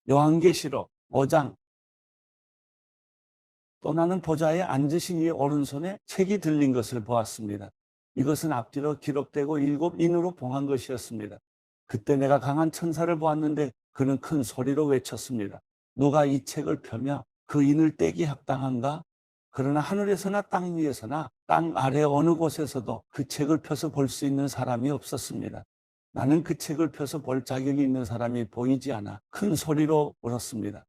요한계시록 5장. 또 나는 보좌에 앉으신 이의 오른손에 책이 들린 것을 보았습니다. 이것은 앞뒤로 기록되고 7인으로 봉한 것이었습니다. 그때 내가 강한 천사를 보았는데 그는 큰 소리로 외쳤습니다. 누가 이 책을 펴며 그 인을 떼기 합당한가? 그러나 하늘에서나 땅 위에서나 땅 아래 어느 곳에서도 그 책을 펴서 볼 수 있는 사람이 없었습니다. 나는 그 책을 펴서 볼 자격이 있는 사람이 보이지 않아 큰 소리로 울었습니다.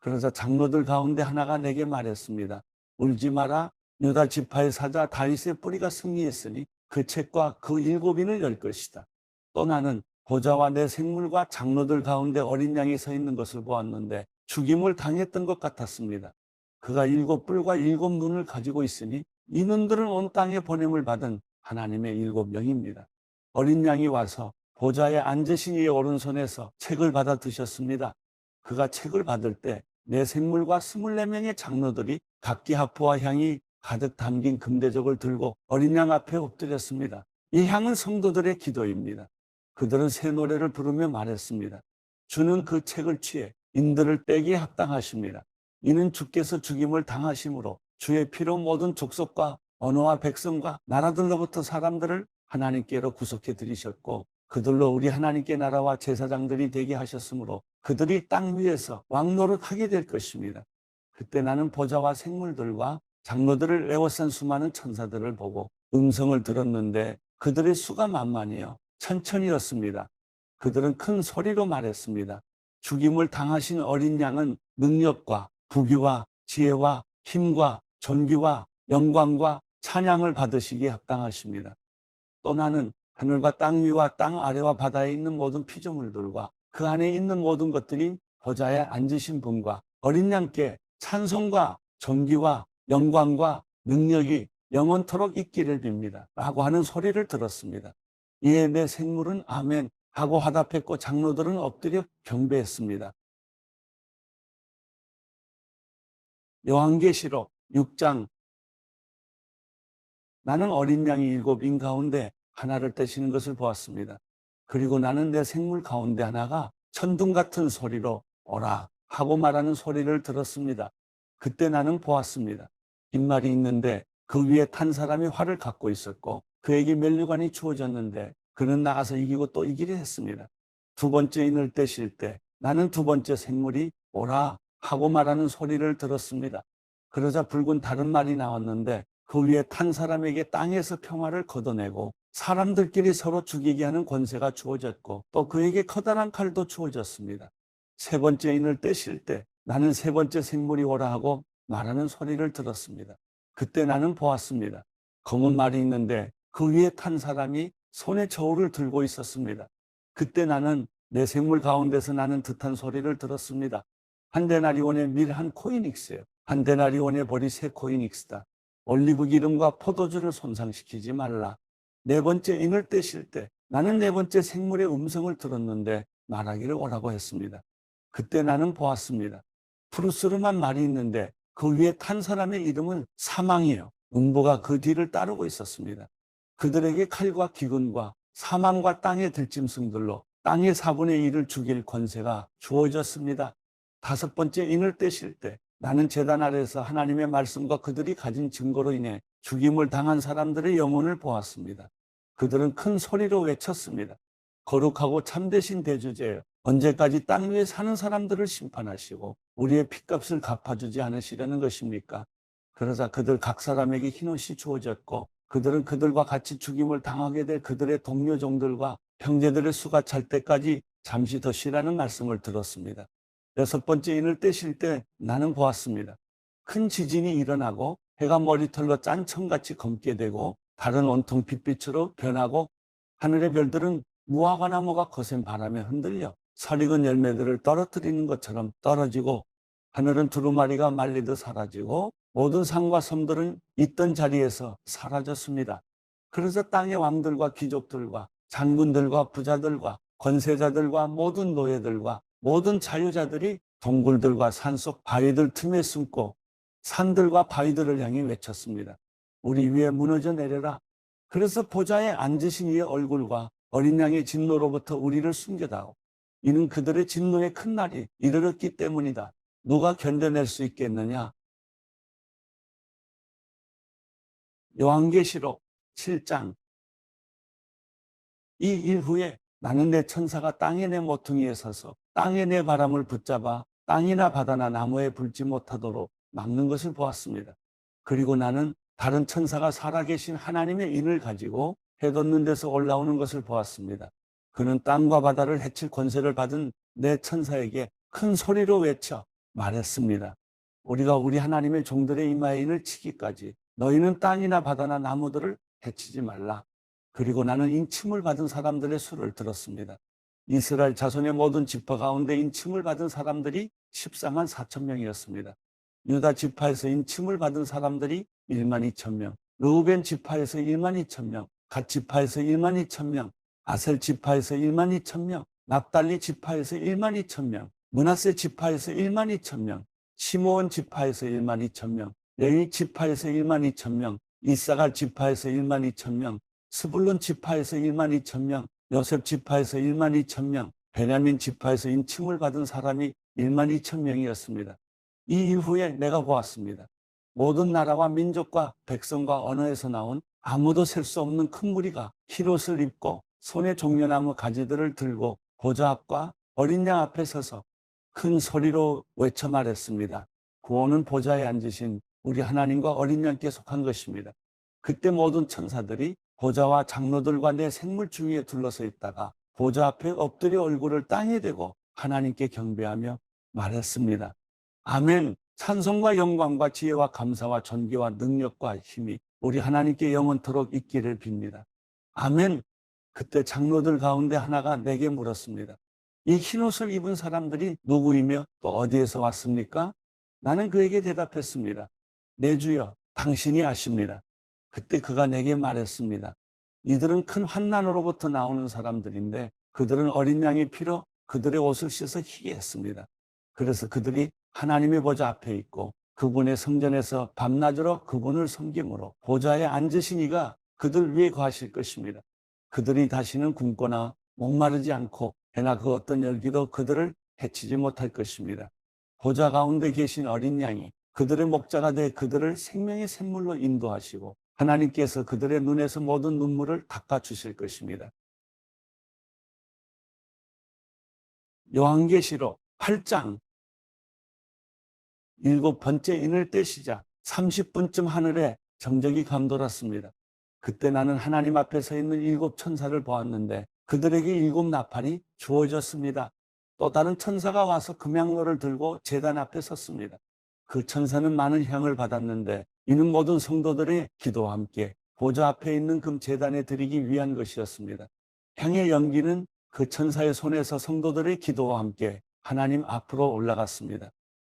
그러자 장로들 가운데 하나가 내게 말했습니다. 울지 마라. 유다 지파의 사자 다윗의 뿌리가 승리했으니 그 책과 그 7인을 열 것이다. 또 나는 보좌와 내 생물과 장로들 가운데 어린 양이 서 있는 것을 보았는데 죽임을 당했던 것 같았습니다. 그가 7뿔과 7눈을 가지고 있으니 이 눈들은 온 땅에 보냄을 받은 하나님의 7명입니다. 어린 양이 와서 보좌에 앉으신 이의 오른손에서 책을 받아 드셨습니다. 그가 책을 받을 때 내 생물과 24명의 장로들이 각기 하프와 향이 가득 담긴 금대접을 들고 어린 양 앞에 엎드렸습니다. 이 향은 성도들의 기도입니다. 그들은 새 노래를 부르며 말했습니다. 주는 그 책을 취해 인들을 떼기에 합당하십니다. 이는 주께서 죽임을 당하심으로 주의 피로 모든 족속과 언어와 백성과 나라들로부터 사람들을 하나님께로 구속해 드리셨고 그들로 우리 하나님께 나라와 제사장들이 되게 하셨으므로 그들이 땅 위에서 왕노릇하게 될 것입니다. 그때 나는 보좌와 생물들과 장로들을 에워싼 수많은 천사들을 보고 음성을 들었는데 그들의 수가 만만이요 천천이었습니다. 그들은 큰 소리로 말했습니다. 죽임을 당하신 어린 양은 능력과 부귀와 지혜와 힘과 존귀와 영광과 찬양을 받으시기에 합당하십니다. 또 나는 하늘과 땅 위와 땅 아래와 바다에 있는 모든 피조물들과 그 안에 있는 모든 것들이 보좌에 앉으신 분과 어린 양께 찬송과 존귀와 영광과 능력이 영원토록 있기를 빕니다. 라고 하는 소리를 들었습니다. 이에 내 생물은 아멘 하고 화답했고 장로들은 엎드려 경배했습니다. 요한계시록 6장. 나는 어린 양이 7인 가운데 하나를 떼시는 것을 보았습니다. 그리고 나는 내 생물 가운데 하나가 천둥 같은 소리로 오라 하고 말하는 소리를 들었습니다. 그때 나는 보았습니다. 빈말이 있는데 그 위에 탄 사람이 활을 갖고 있었고 그에게 면류관이 주어졌는데 그는 나가서 이기고 또 이기려 했습니다. 두 번째 인을 떼실 때 나는 두 번째 생물이 오라 하고 말하는 소리를 들었습니다. 그러자 붉은 다른 말이 나왔는데 그 위에 탄 사람에게 땅에서 평화를 걷어내고 사람들끼리 서로 죽이게 하는 권세가 주어졌고 또 그에게 커다란 칼도 주어졌습니다. 세 번째 인을 떼실 때 나는 세 번째 생물이 오라 하고 말하는 소리를 들었습니다. 그때 나는 보았습니다. 검은 말이 있는데 그 위에 탄 사람이 손에 저울을 들고 있었습니다. 그때 나는 내 생물 가운데서 나는 듯한 소리를 들었습니다. 한 데나리온의 밀 한 코이닉스예요. 한 데나리온의 벌이 3코이닉스다. 올리브 기름과 포도주를 손상시키지 말라. 네 번째 인을 떼실 때 나는 네 번째 생물의 음성을 들었는데 말하기를 오라고 했습니다. 그때 나는 보았습니다. 푸르스름한 말이 있는데 그 위에 탄 사람의 이름은 사망이에요. 음보가 그 뒤를 따르고 있었습니다. 그들에게 칼과 기근과 사망과 땅의 들짐승들로 땅의 4분의 1을 죽일 권세가 주어졌습니다. 다섯 번째 인을 떼실 때 나는 제단 아래에서 하나님의 말씀과 그들이 가진 증거로 인해 죽임을 당한 사람들의 영혼을 보았습니다. 그들은 큰 소리로 외쳤습니다. 거룩하고 참되신 대주제여, 언제까지 땅 위에 사는 사람들을 심판하시고 우리의 핏값을 갚아주지 않으시려는 것입니까? 그러자 그들 각 사람에게 흰옷이 주어졌고 그들은 그들과 같이 죽임을 당하게 될 그들의 동료종들과 형제들의 수가 찰 때까지 잠시 더 쉬라는 말씀을 들었습니다. 여섯 번째 인을 떼실 때 나는 보았습니다. 큰 지진이 일어나고 해가 머리털로 짠 청같이 검게 되고 달은 온통 빛빛으로 변하고 하늘의 별들은 무화과 나무가 거센 바람에 흔들려 설익은 열매들을 떨어뜨리는 것처럼 떨어지고 하늘은 두루마리가 말리듯 사라지고 모든 산과 섬들은 있던 자리에서 사라졌습니다. 그래서 땅의 왕들과 귀족들과 장군들과 부자들과 권세자들과 모든 노예들과 모든 자유자들이 동굴들과 산속 바위들 틈에 숨고 산들과 바위들을 향해 외쳤습니다. 우리 위에 무너져 내려라. 그래서 보좌에 앉으신 이의 얼굴과 어린 양의 진노로부터 우리를 숨겨다오. 이는 그들의 진노의 큰 날이 이르렀기 때문이다. 누가 견뎌낼 수 있겠느냐? 요한계시록 7장. 이 일 후에 나는 내 천사가 땅의 내 모퉁이에 서서 땅의 내 바람을 붙잡아 땅이나 바다나 나무에 불지 못하도록 막는 것을 보았습니다. 그리고 나는 다른 천사가 살아계신 하나님의 인을 가지고 해 돋는 데서 올라오는 것을 보았습니다. 그는 땅과 바다를 해칠 권세를 받은 내 천사에게 큰 소리로 외쳐 말했습니다. 우리가 우리 하나님의 종들의 이마에 인을 치기까지 너희는 땅이나 바다나 나무들을 해치지 말라. 그리고 나는 인침을 받은 사람들의 수를 들었습니다. 이스라엘 자손의 모든 지파 가운데 인침을 받은 사람들이 14만 4천 명이었습니다. 유다 지파에서 인침을 받은 사람들이 1만 2천 명, 르우벤 지파에서 1만 2천 명, 갓 지파에서 1만 2천 명, 아셀 지파에서 1만 2천 명, 납달리 지파에서 1만 2천 명, 므낫세 지파에서 1만 2천 명, 시므온 지파에서 1만 2천 명, 레위 지파에서 1만 2천 명, 이사갈 지파에서 1만 2천 명, 스불론 지파에서 1만 2천 명, 요셉 지파에서 1만 2천 명, 베냐민 지파에서 인침을 받은 사람이 1만 2천 명이었습니다. 이 이후에 내가 보았습니다. 모든 나라와 민족과 백성과 언어에서 나온 아무도 셀 수 없는 큰 무리가 흰옷을 입고 손에 종려나무 가지들을 들고 보좌 앞과 어린 양 앞에 서서 큰 소리로 외쳐 말했습니다. 구원은 보좌에 앉으신 우리 하나님과 어린 양께 속한 것입니다. 그때 모든 천사들이 보좌와 장로들과 내 생물 주위에 둘러서 있다가 보좌 앞에 엎드려 얼굴을 땅에 대고 하나님께 경배하며 말했습니다. 아멘. 찬송과 영광과 지혜와 감사와 존귀와 능력과 힘이 우리 하나님께 영원토록 있기를 빕니다. 아멘. 그때 장로들 가운데 하나가 내게 물었습니다. 이 흰옷을 입은 사람들이 누구이며 또 어디에서 왔습니까? 나는 그에게 대답했습니다. 내 주여, 당신이 아십니다. 그때 그가 내게 말했습니다. 이들은 큰 환난으로부터 나오는 사람들인데 그들은 어린 양의 피로 그들의 옷을 씻어 희게 했습니다. 그래서 그들이 하나님의 보좌 앞에 있고 그분의 성전에서 밤낮으로 그분을 섬김으로 보좌에 앉으신 이가 그들 위에 거하실 것입니다. 그들이 다시는 굶거나 목마르지 않고 해나 그 어떤 열기도 그들을 해치지 못할 것입니다. 보좌 가운데 계신 어린 양이 그들의 목자가 돼 그들을 생명의 샘물로 인도하시고 하나님께서 그들의 눈에서 모든 눈물을 닦아주실 것입니다. 요한계시록 8장. 7번째 인을 떼시자 30분쯤 하늘에 정적이 감돌았습니다. 그때 나는 하나님 앞에 서 있는 7 천사를 보았는데 그들에게 7 나팔이 주어졌습니다. 또 다른 천사가 와서 금향로를 들고 제단 앞에 섰습니다. 그 천사는 많은 향을 받았는데 이는 모든 성도들의 기도와 함께 보좌 앞에 있는 금 제단에 드리기 위한 것이었습니다. 향의 연기는 그 천사의 손에서 성도들의 기도와 함께 하나님 앞으로 올라갔습니다.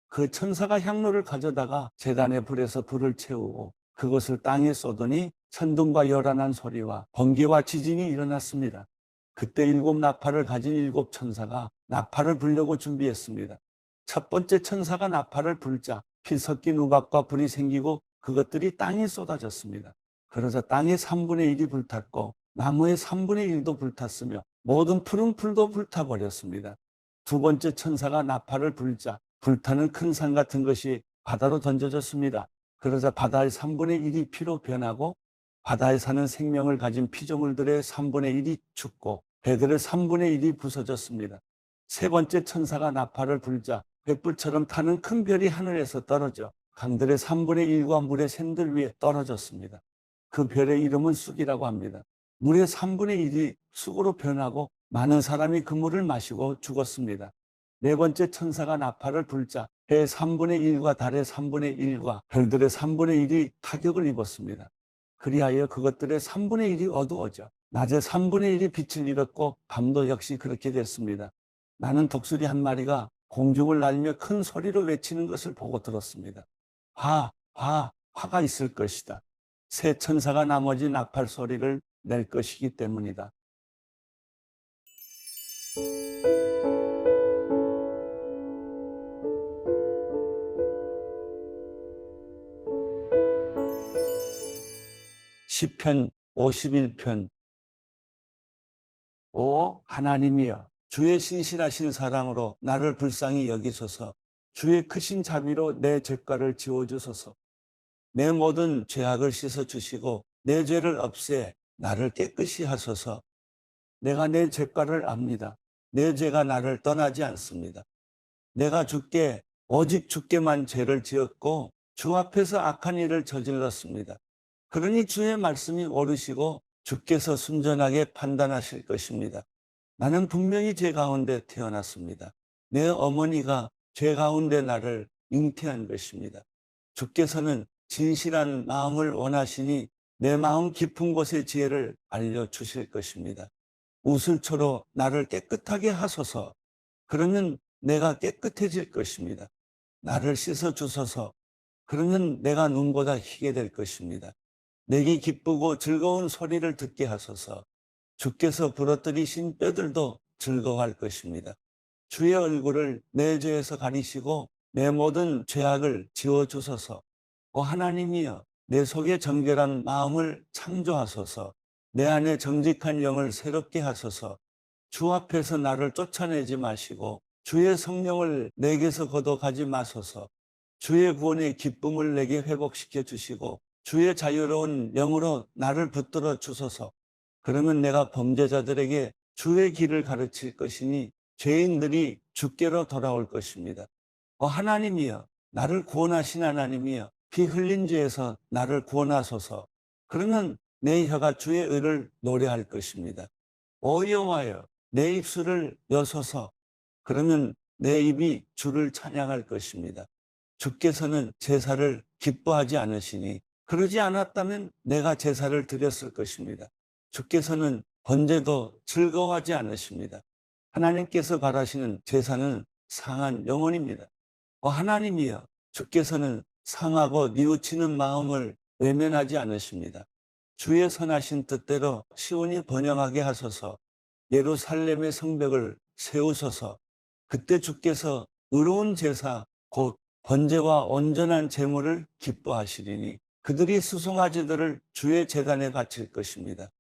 그 천사가 향로를 가져다가 제단의 불에서 불을 채우고 그것을 땅에 쏟으니 천둥과 요란한 소리와 번개와 지진이 일어났습니다. 그때 7 나팔을 가진 7 천사가 나팔을 불려고 준비했습니다. 첫 번째 천사가 나팔을 불자 피 섞인 우박과 불이 생기고 그것들이 땅에 쏟아졌습니다. 그러자 땅의 3분의 1이 불탔고 나무의 3분의 1도 불탔으며 모든 푸른 풀도 불타버렸습니다. 두 번째 천사가 나팔을 불자 불타는 큰 산 같은 것이 바다로 던져졌습니다. 그러자 바다의 3분의 1이 피로 변하고 바다에 사는 생명을 가진 피조물들의 3분의 1이 죽고 배들의 3분의 1이 부서졌습니다. 세 번째 천사가 나팔을 불자 횃불처럼 타는 큰 별이 하늘에서 떨어져 강들의 3분의 1과 물의 샘들 위에 떨어졌습니다. 그 별의 이름은 쑥이라고 합니다. 물의 3분의 1이 쑥으로 변하고 많은 사람이 그 물을 마시고 죽었습니다. 네 번째 천사가 나팔을 불자 해의 3분의 1과 달의 3분의 1과 별들의 3분의 1이 타격을 입었습니다. 그리하여 그것들의 3분의 1이 어두워져 낮에 3분의 1이 빛을 잃었고 밤도 역시 그렇게 됐습니다. 나는 독수리 한 마리가 공중을 날며 큰 소리로 외치는 것을 보고 들었습니다. 화가 있을 것이다. 새 천사가 나머지 나팔 소리를 낼 것이기 때문이다. 시편 51편. 오 하나님이여, 주의 신실하신 사랑으로 나를 불쌍히 여기소서. 주의 크신 자비로 내 죄가를 지워주소서. 내 모든 죄악을 씻어주시고 내 죄를 없애 나를 깨끗이 하소서. 내가 내 죄가를 압니다. 내 죄가 나를 떠나지 않습니다. 내가 오직 주께만 죄를 지었고 주 앞에서 악한 일을 저질렀습니다. 그러니 주의 말씀이 옳으시고 주께서 순전하게 판단하실 것입니다. 나는 분명히 죄 가운데 태어났습니다. 내 어머니가 죄 가운데 나를 잉태한 것입니다. 주께서는 진실한 마음을 원하시니 내 마음 깊은 곳의 지혜를 알려주실 것입니다. 우슬초로 나를 깨끗하게 하소서. 그러면 내가 깨끗해질 것입니다. 나를 씻어주소서. 그러면 내가 눈보다 희게 될 것입니다. 내게 기쁘고 즐거운 소리를 듣게 하소서. 주께서 부러뜨리신 뼈들도 즐거워할 것입니다. 주의 얼굴을 내 죄에서 가리시고 내 모든 죄악을 지워주소서. 오 하나님이여, 내 속에 정결한 마음을 창조하소서. 내 안에 정직한 영을 새롭게 하소서. 주 앞에서 나를 쫓아내지 마시고 주의 성령을 내게서 거둬가지 마소서. 주의 구원의 기쁨을 내게 회복시켜 주시고 주의 자유로운 영으로 나를 붙들어 주소서. 그러면 내가 범죄자들에게 주의 길을 가르칠 것이니 죄인들이 주께로 돌아올 것입니다. 하나님이여, 나를 구원하신 하나님이여, 피 흘린 죄에서 나를 구원하소서. 그러면 내 혀가 주의 의를 노래할 것입니다. 여호와여, 내 입술을 여소서. 그러면 내 입이 주를 찬양할 것입니다. 주께서는 제사를 기뻐하지 않으시니 그러지 않았다면 내가 제사를 드렸을 것입니다. 주께서는 번제도 즐거워하지 않으십니다. 하나님께서 바라시는 제사는 상한 영혼입니다. 하나님이여, 주께서는 상하고 뉘우치는 마음을 외면하지 않으십니다. 주의 선하신 뜻대로 시온이 번영하게 하소서. 예루살렘의 성벽을 세우소서. 그때 주께서 의로운 제사 곧 번제와 온전한 제물을 기뻐하시리니 그들이 수송아지들을 주의 제단에 바칠 것입니다.